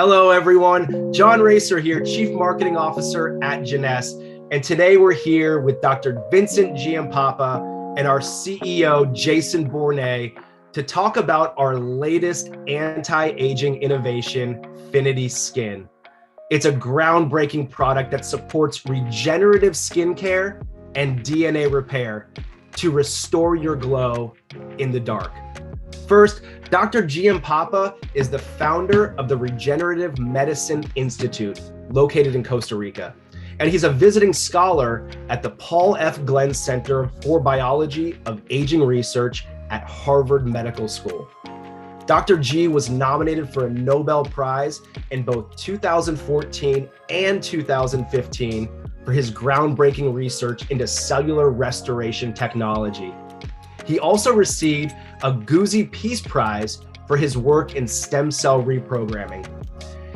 Hello, everyone. John Racer here, Chief Marketing Officer at Jeunesse. And today we're here with Dr. Vincent Giampapa and our CEO, Jason Bournet, to talk about our latest anti-aging innovation, FINITI Skin. It's a groundbreaking product that supports regenerative skincare and DNA repair to restore your glow in the dark. First, Dr. Giampapa is the founder of the Regenerative Medicine Institute, located in Costa Rica. And he's a visiting scholar at the Paul F. Glenn Center for Biology of Aging Research at Harvard Medical School. Dr. G was nominated for a Nobel Prize in both 2014 and 2015 for his groundbreaking research into cellular restoration technology. He also received a Guzzi Peace Prize for his work in stem cell reprogramming.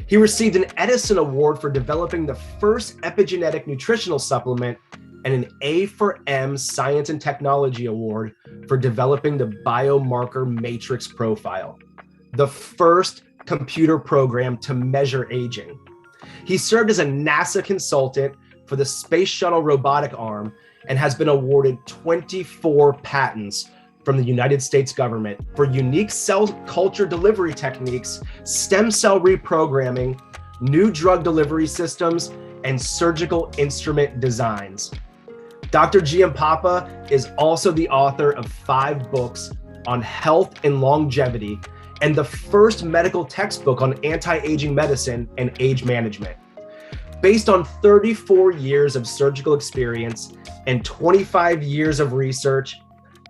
He received an Edison Award for developing the first epigenetic nutritional supplement and an A for M Science and Technology Award for developing the biomarker matrix profile, the first computer program to measure aging. He served as a NASA consultant for the Space Shuttle robotic arm and has been awarded 24 patents from the United States government for unique cell culture delivery techniques, stem cell reprogramming, new drug delivery systems, and surgical instrument designs. Dr. Giampapa is also the author of 5 books on health and longevity and the first medical textbook on anti-aging medicine and age management. Based on 34 years of surgical experience and 25 years of research,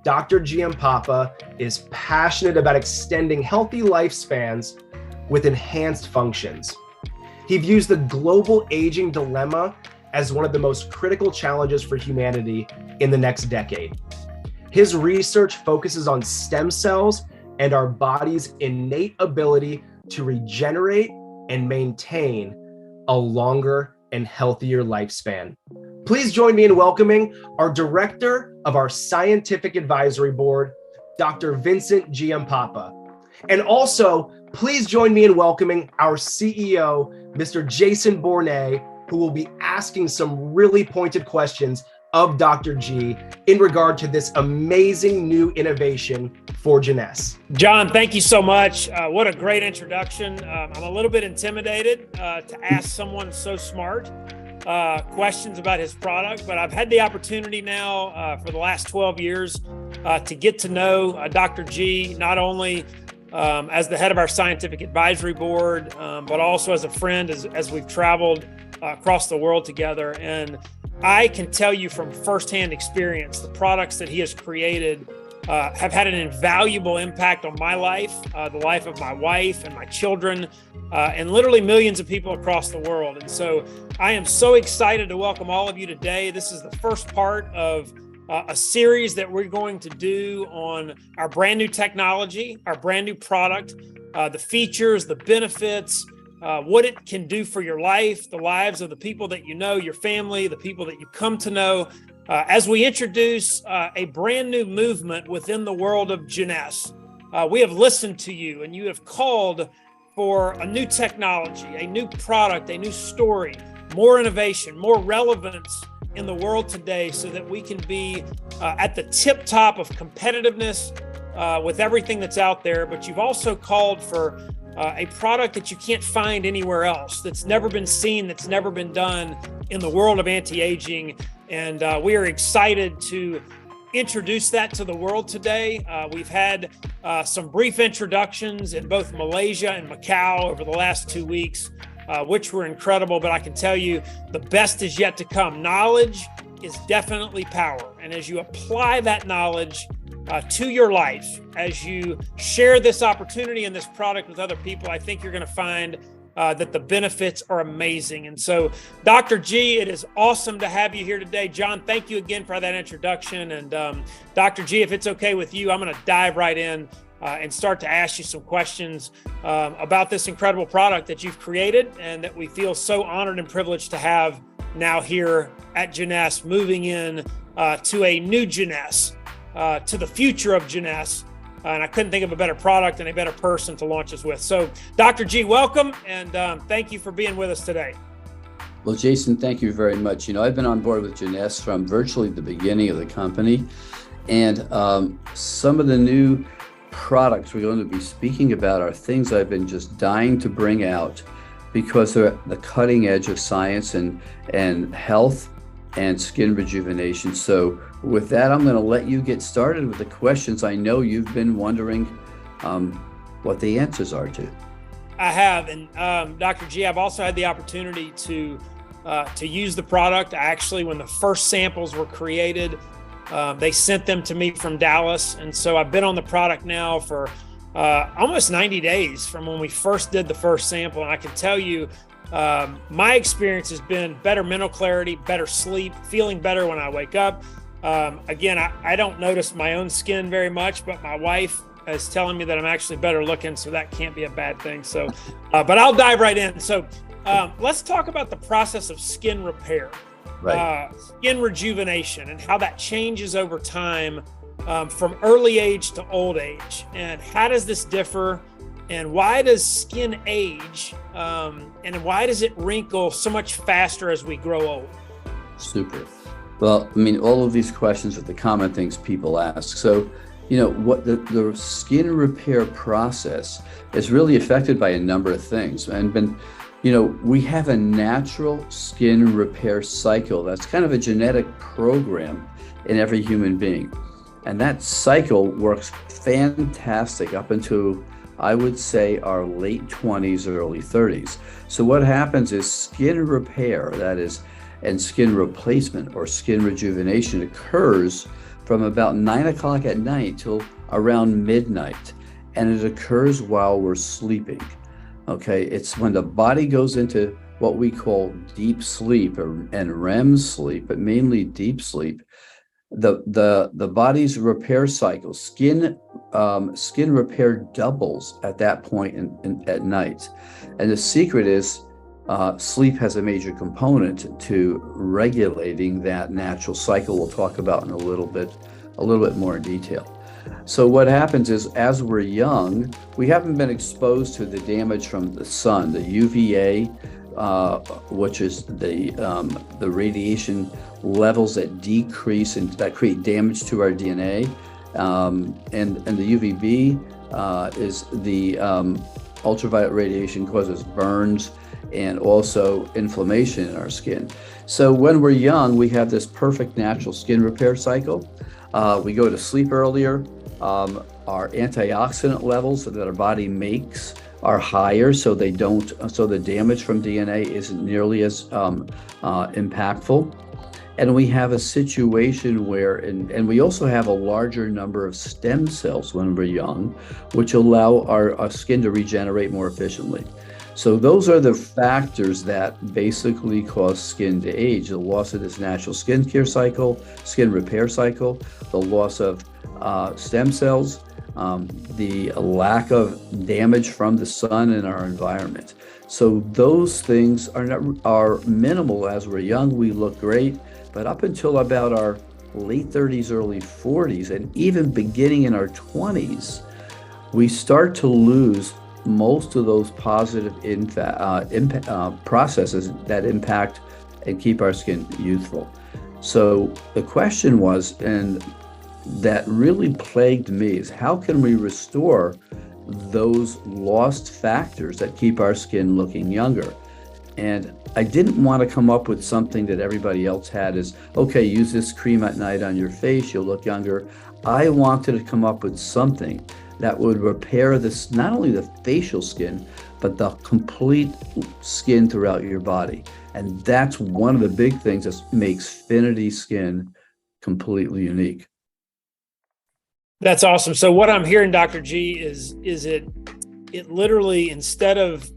Dr. Giampapa is passionate about extending healthy lifespans with enhanced functions. He views the global aging dilemma as one of the most critical challenges for humanity in the next decade. His research focuses on stem cells and our body's innate ability to regenerate and maintain a longer and healthier lifespan. Please join me in welcoming our Director of our Scientific Advisory Board, Dr. Vincent Giampapa. And also, please join me in welcoming our CEO, Mr. Jason Bournet, who will be asking some really pointed questions of Dr. G in regard to this amazing new innovation for Jeunesse. John, thank you so much. What a great introduction. I'm a little bit intimidated to ask someone so smart questions about his product, but I've had the opportunity now for the last 12 years to get to know Dr. G, not only as the head of our scientific advisory board, but also as a friend as we've traveled across the world together. And I can tell you from firsthand experience, the products that he has created have had an invaluable impact on my life, the life of my wife and my children, and literally millions of people across the world. And so I am so excited to welcome all of you today. This is the first part of a series that we're going to do on our brand new technology, our brand new product, the features, the benefits, what it can do for your life, the lives of the people that you know, your family, the people that you come to know, as we introduce a brand new movement within the world of Jeunesse. We have listened to you and you have called for a new technology, a new product, a new story, more innovation, more relevance in the world today so that we can be at the tip top of competitiveness with everything that's out there. But you've also called for a product that you can't find anywhere else, that's never been seen, that's never been done in the world of anti-aging. And we are excited to introduce that to the world today. We've had some brief introductions in both Malaysia and Macau over the last 2 weeks, which were incredible, but I can tell you the best is yet to come. Knowledge is definitely power. And as you apply that knowledge to your life, as you share this opportunity and this product with other people, I think you're going to find that the benefits are amazing. And so, Dr. G, it is awesome to have you here today. John, thank you again for that introduction. And Dr. G, if it's okay with you, I'm going to dive right in and start to ask you some questions about this incredible product that you've created and that we feel so honored and privileged to have now here at Jeunesse, moving in to a new Jeunesse, to the future of Jeunesse, And I couldn't think of a better product and a better person to launch this with. So Dr. G, welcome. And thank you for being with us today. Well, Jason, thank you very much. I've been on board with Jeunesse from virtually the beginning of the company. And some of the new products we're going to be speaking about are things I've been just dying to bring out because they're at the cutting edge of science and health and skin rejuvenation. So with that, I'm going to let you get started with the questions I know you've been wondering what the answers are to. I have. And Dr. G, I've also had the opportunity to use the product. Actually, when the first samples were created, they sent them to me from Dallas. And so I've been on the product now for almost 90 days from when we first did the first sample. And I can tell you, my experience has been better mental clarity, better sleep, feeling better when I wake up. Again, I don't notice my own skin very much, but my wife is telling me that I'm actually better looking, so that can't be a bad thing. So, but I'll dive right in. So let's talk about the process of skin repair, skin rejuvenation, and how that changes over time from early age to old age. And how does this differ? And why does skin age? And why does it wrinkle so much faster as we grow old? Super. Well, all of these questions are the common things people ask. So, what the skin repair process is really affected by a number of things. We have a natural skin repair cycle. That's kind of a genetic program in every human being. And that cycle works fantastic up until, I would say, our late 20s, early 30s. So what happens is skin repair, that is, and skin replacement or skin rejuvenation occurs from about 9 o'clock at night till around midnight. And it occurs while we're sleeping. Okay, it's when the body goes into what we call deep sleep and REM sleep, but mainly deep sleep. The body's repair cycle, skin repair doubles at that point at night. And the secret is sleep has a major component to regulating that natural cycle. We'll talk about in a little bit more in detail. So what happens is, as we're young, we haven't been exposed to the damage from the sun, the UVA, which is the radiation levels that decrease and that create damage to our DNA, and the UVB is the ultraviolet radiation causes burns and also inflammation in our skin. So when we're young, we have this perfect natural skin repair cycle. We go to sleep earlier. Our antioxidant levels that our body makes are higher, so the damage from DNA isn't nearly as impactful. And we have a situation where, and we also have a larger number of stem cells when we're young, which allow our skin to regenerate more efficiently. So those are the factors that basically cause skin to age: the loss of this natural skin repair cycle, the loss of stem cells, the lack of damage from the sun in our environment. So those things are minimal as we're young. We look great, but up until about our late 30s, early 40s, and even beginning in our 20s, we start to lose most of those positive processes that impact and keep our skin youthful. So the question was, and that really plagued me, is how can we restore those lost factors that keep our skin looking younger? And I didn't want to come up with something that everybody else had is, okay, use this cream at night on your face, you'll look younger. I wanted to come up with something that would repair this, not only the facial skin, but the complete skin throughout your body. And that's one of the big things that makes FINITI Skin completely unique. That's awesome. So what I'm hearing, Dr. G, is it literally, instead of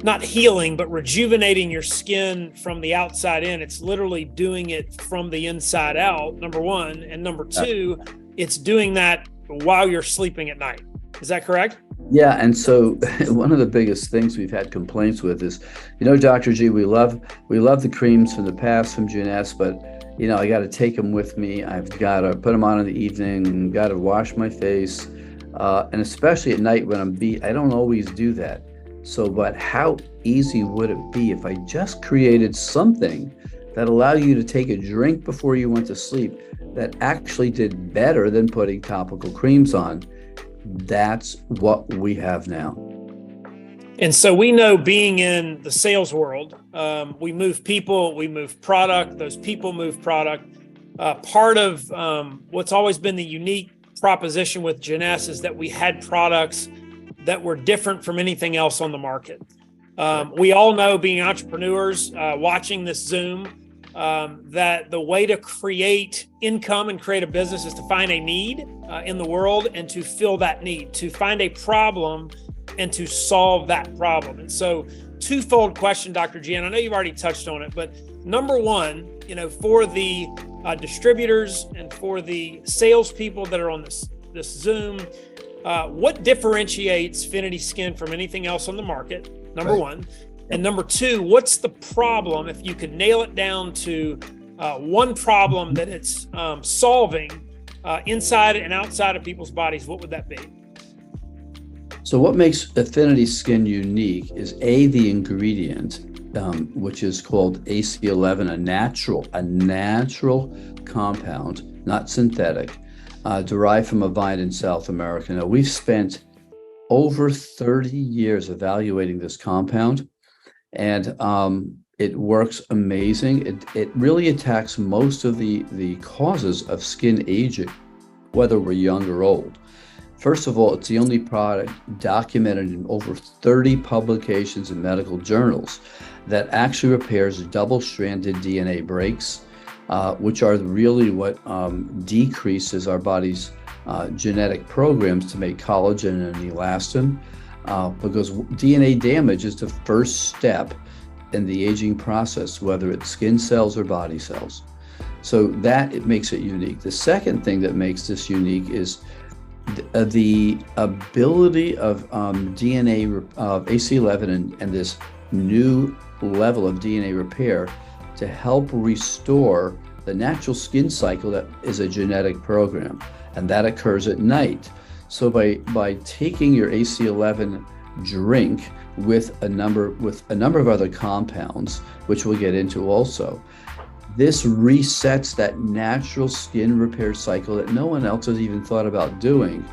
not healing, but rejuvenating your skin from the outside in, it's literally doing it from the inside out, number one. And number two, it's doing that while you're sleeping at night. Is that correct? Yeah. And so one of the biggest things we've had complaints with is, Dr. G, we love the creams from the past from Jeunesse, but I got to take them with me. I've got to put them on in the evening, got to wash my face. And especially at night when I'm beat, I don't always do that. So, but how easy would it be if I just created something that allowed you to take a drink before you went to sleep that actually did better than putting topical creams on? That's what we have now. And so we know, being in the sales world, we move people, we move product, those people move product. Part of what's always been the unique proposition with Jeunesse is that we had products that were different from anything else on the market. We all know, being entrepreneurs, watching this Zoom, that the way to create income and create a business is to find a need in the world and to fill that need, to find a problem and to solve that problem. And so, twofold question, Dr. G, and I know you've already touched on it, but number one, for the distributors and for the salespeople that are on this Zoom, what differentiates FINITI Skin from anything else on the market? Number one. And number two, what's the problem? If you could nail it down to one problem that it's solving inside and outside of people's bodies, what would that be? So what makes FINITI Skin unique is the ingredient, which is called AC11, a natural compound, not synthetic, derived from a vine in South America. Now, we've spent over 30 years evaluating this compound, and it works amazing. It really attacks most of the causes of skin aging, whether we're young or old. First of all, it's the only product documented in over 30 publications in medical journals that actually repairs double-stranded DNA breaks, which are really what decreases our body's genetic programs to make collagen and elastin, because DNA damage is the first step in the aging process, whether it's skin cells or body cells. So it makes it unique. The second thing that makes this unique is the ability of DNA of AC11 and this new level of DNA repair to help restore the natural skin cycle that is a genetic program, and that occurs at night. So by taking your AC11 drink with a number of other compounds, which we'll get into also, this resets that natural skin repair cycle that no one else has even thought about doing.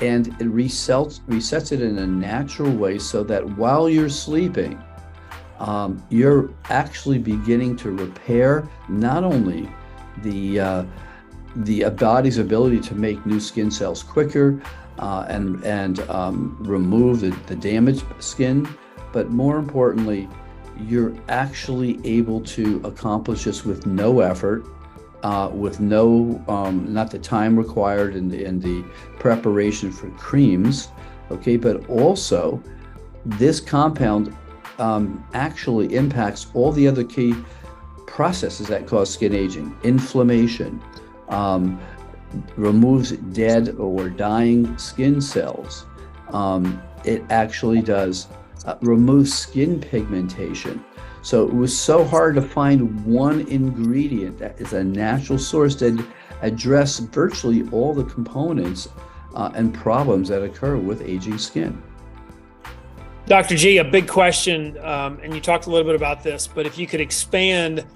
And it resets it in a natural way so that while you're sleeping, you're actually beginning to repair not only the body's ability to make new skin cells quicker and remove the damaged skin, but more importantly, you're actually able to accomplish this with no effort, with no, not the time required in the preparation for creams, okay? But also, this compound actually impacts all the other key processes that cause skin aging: inflammation, removes dead or dying skin cells. It actually does remove skin pigmentation. So it was so hard to find one ingredient that is a natural source that address virtually all the components and problems that occur with aging skin. Dr. G, a big question, and you talked a little bit about this, but if you could expand,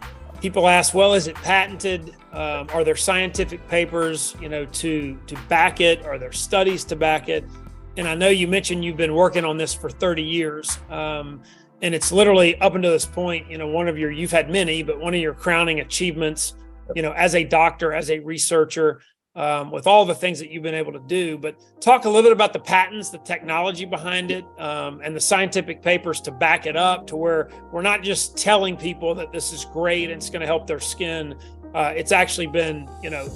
people ask, well, is it patented? Are there scientific papers, to back it? Are there studies to back it? And I know you mentioned you've been working on this for 30 years. And it's literally up until this point, you've had many, but one of your crowning achievements, as a doctor, as a researcher, with all the things that you've been able to do. But talk a little bit about the patents, the technology behind it, and the scientific papers to back it up, to where we're not just telling people that this is great and it's going to help their skin. It's actually been,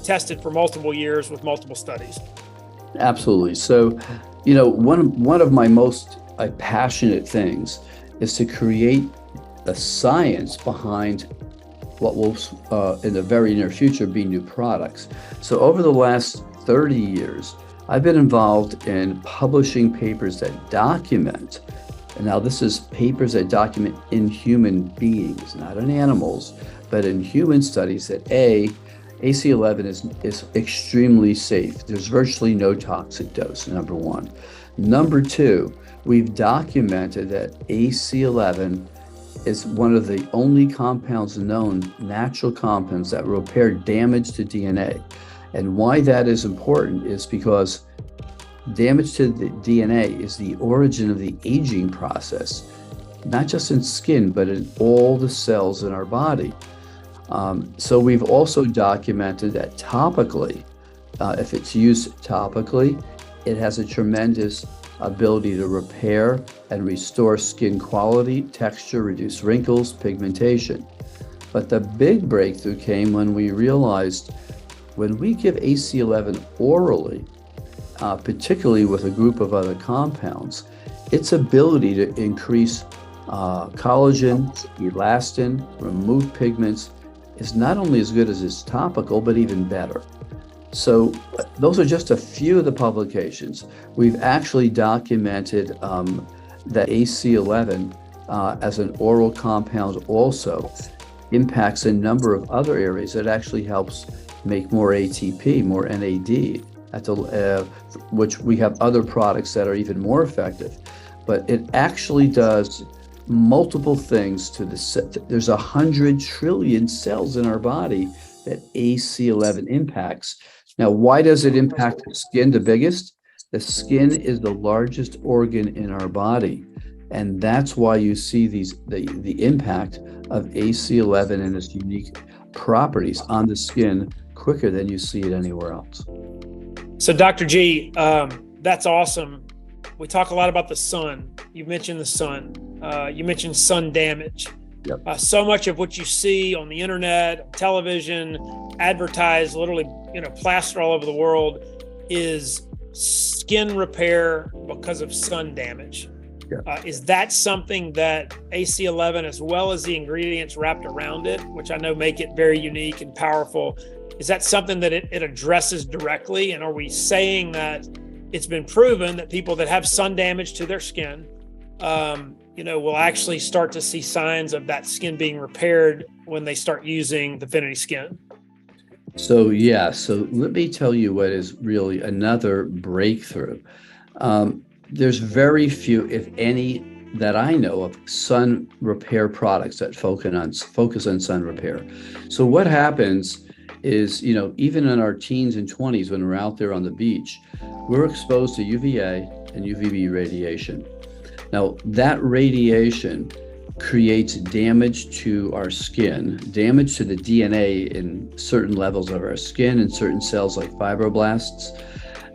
tested for multiple years with multiple studies. Absolutely. So, one of my most passionate things is to create the science behind what will, in the very near future, be new products. So over the last 30 years, I've been involved in publishing papers that document, and now this is papers that document in human beings, not in animals, but in human studies that AC11 is extremely safe. There's virtually no toxic dose, number one. Number two, we've documented that AC11 is one of the only compounds known, natural compounds, that repair damage to DNA. And why that is important is because damage to the DNA is the origin of the aging process, not just in skin, but in all the cells in our body. So we've also documented that topically, if it's used topically, it has a tremendous ability to repair and restore skin quality, texture, reduce wrinkles, pigmentation. But the big breakthrough came when we realized when we give AC11 orally, particularly with a group of other compounds, its ability to increase collagen, elastin, remove pigments is not only as good as its topical, but even better. So those are just a few of the publications. We've actually documented that AC11 as an oral compound also impacts a number of other areas. It actually helps make more ATP, more NAD, which we have other products that are even more effective. But it actually does multiple things to the there's 100 trillion cells in our body that AC11 impacts. Now, why does it impact the skin the biggest? The skin is the largest organ in our body. And that's why you see the impact of AC11 and its unique properties on the skin quicker than you see it anywhere else. So Dr. G, that's awesome. We talk a lot about the sun. You mentioned the sun. You mentioned sun damage. Yep. So much of what you see on the internet, television, advertised, literally, plastered all over the world, is skin repair because of sun damage. Yeah. Is that something that AC11, as well as the ingredients wrapped around it, which I know make it very unique and powerful, is that something that it addresses directly? And are we saying that it's been proven that people that have sun damage to their skin, will actually start to see signs of that skin being repaired when they start using the FINITI SKIN? So let me tell you what is really another breakthrough. There's very few, if any, that I know of sun repair products that focus on sun repair. So what happens is, even in our teens and 20s, when we're out there on the beach, we're exposed to UVA and UVB radiation. Now, that radiation creates damage to our skin, damage to the DNA in certain levels of our skin and certain cells like fibroblasts.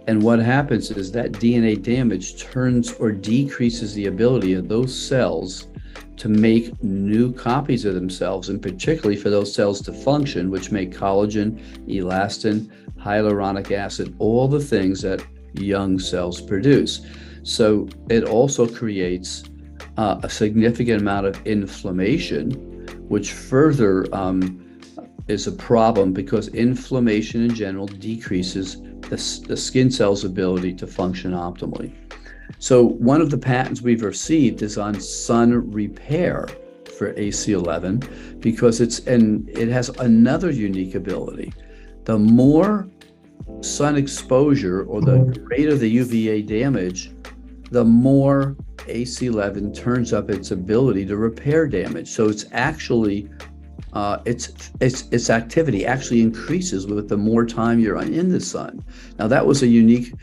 And what happens is that DNA damage turns or decreases the ability of those cells to make new copies of themselves, and particularly for those cells to function, which make collagen, elastin, hyaluronic acid, all the things that young cells produce. So it also creates a significant amount of inflammation, which further is a problem because inflammation in general decreases the skin cell's ability to function optimally. So one of the patents we've received is on sun repair for AC11 because it has another unique ability. The more sun exposure or the greater the UVA damage, the more AC11 turns up its ability to repair damage. So it's actually its activity actually increases with the more time you're in the sun. Now that was a unique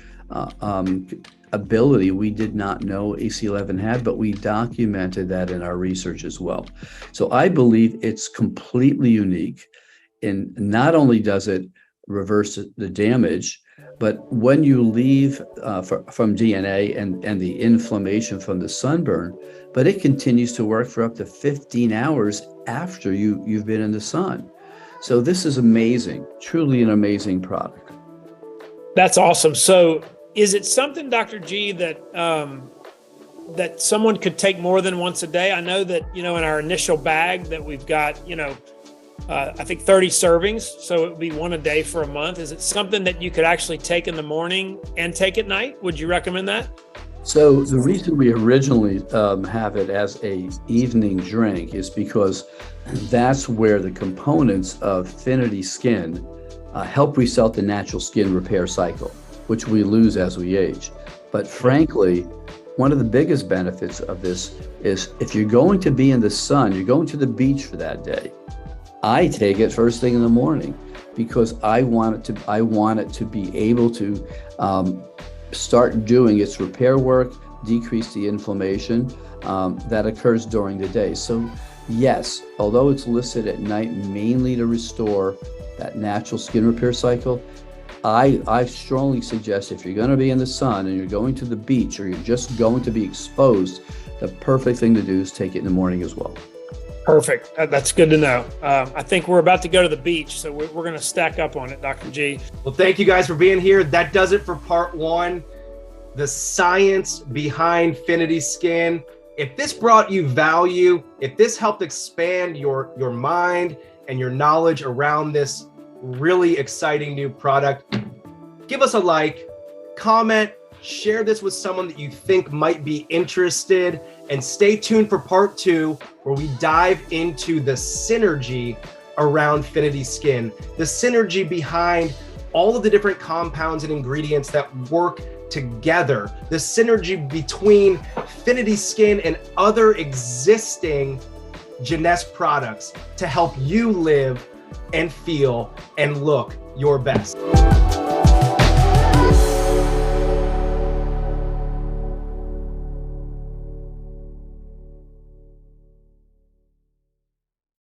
ability we did not know AC11 had, but we documented that in our research as well. So I believe it's completely unique. And not only does it reverse the damage, but when you leave from DNA and the inflammation from the sunburn, but it continues to work for up to 15 hours after you've been in the sun. So this is amazing, truly an amazing product. That's awesome. So is it something, Dr. G, that that someone could take more than once a day? I know that, in our initial bag that we've got, I think 30 servings. So it would be one a day for a month. Is it something that you could actually take in the morning and take at night? Would you recommend that? So the reason we originally have it as a evening drink is because that's where the components of FINITI SKIN help reset the natural skin repair cycle, which we lose as we age. But frankly, one of the biggest benefits of this is if you're going to be in the sun, you're going to the beach for that day. I take it first thing in the morning because I want it to be able to start doing its repair work, decrease the inflammation that occurs during the day. So yes, although it's listed at night mainly to restore that natural skin repair cycle, I strongly suggest if you're going to be in the sun and you're going to the beach or you're just going to be exposed, the perfect thing to do is take it in the morning as well. Perfect. That's good to know. I think we're about to go to the beach, so we're going to stack up on it, Dr. G. Well, thank you guys for being here. That does it for part one, the science behind FINITI SKIN. If this brought you value, if this helped expand your mind and your knowledge around this really exciting new product, give us a like, comment, share this with someone that you think might be interested, and stay tuned for part two, where we dive into the synergy around FINITI SKIN, the synergy behind all of the different compounds and ingredients that work together, the synergy between FINITI SKIN and other existing Jeunesse products to help you live and feel and look your best.